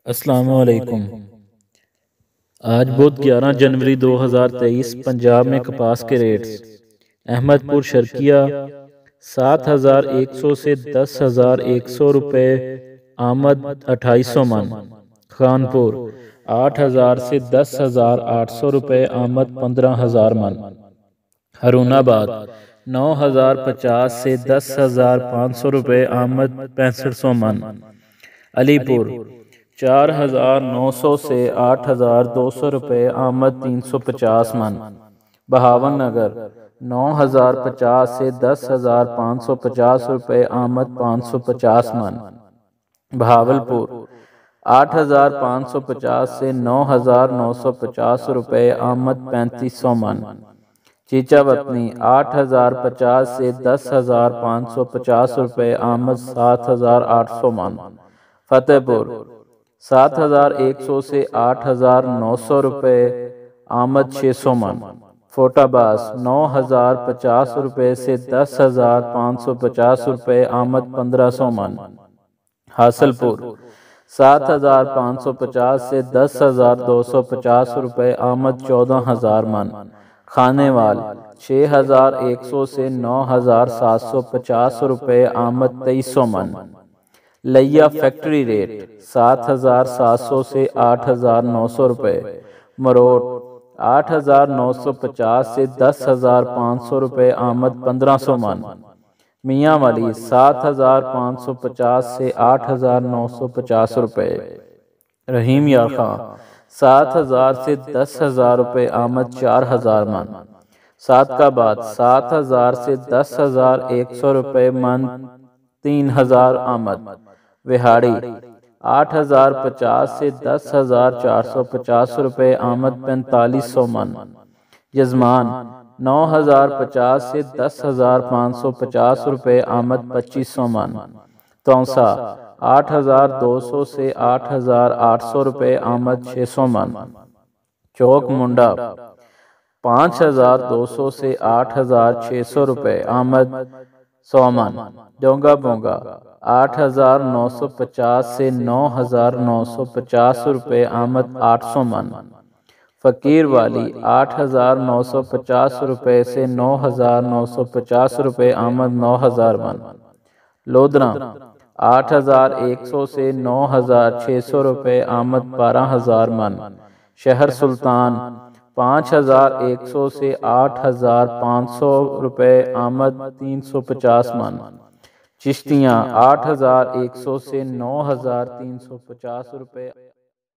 السلام علیکم۔ آج بدھ 11 جنوری 2023 پنجاب میں کپاس کے ریٹس: احمد پور شرقیہ 7,100 سے 10,100 روپے آمد 2,800 من، خانپور 8,000 سے 10,800 روپے آمد 15,000 من، ہارون آباد 9,050 سے 10,500 روپے آمد 6500 من، علی پور 4,900 سے 8,200 روپے آمد 350 من، بہاون نگر 9,050 سے 10,550 روپے آمد 550 من، بہاولپور 8,550 سے 9,950 روپے آمد 3500 من، چیچا وطنی 8,050 سے 10,550 روپے آمد 7,800 من، فتح پور 7,100 سے 8,900 روپے آمد 600 من، فوٹا باس 9,050 روپے سے 10,550 روپے آمد 1500 من، حاصل پور 7,550 سے 10,250 روپے آمد 14,000 من، خانے وال 6,100 سے 9,750 روپے آمد 2300 من، لیا فیکٹری ریٹ 7,700 سے 8,900 روپے، مروٹ 8,950 سے 10,500 روپے آمد 1,500 من، میاں والی 7,550 سے 8,950 روپے، رحیم یار خان 7,000 سے 10,000 روپے آمد 4,000 من، صادق آباد 7,000 سے 10,100 روپے من 3,000 آمد، وہاڑی 8,050 سے 10,450 روپے آمد 4,500 من، یزمان 9,050 سے 10,550 روپے آمد 2,500 من، تونسا 8,200 سے 8,800 روپے آمد 600 من، چوک منڈا 5,200 سے 8,600 روپے آمد 100 من، ڈونگا بونگا 8,950 سے 9,950 روپے آمد 800 من، فقیر والی 8,950 روپے سے 9,950 روپے آمد 9,000 من، لودھرا 8,100 سے 9,600 روپے آمد 12,000 من، شہر سلطان 5,100 سے 8,500 روپے آمد 350 من، چشتیاں 8,100 سے 9,350 روپے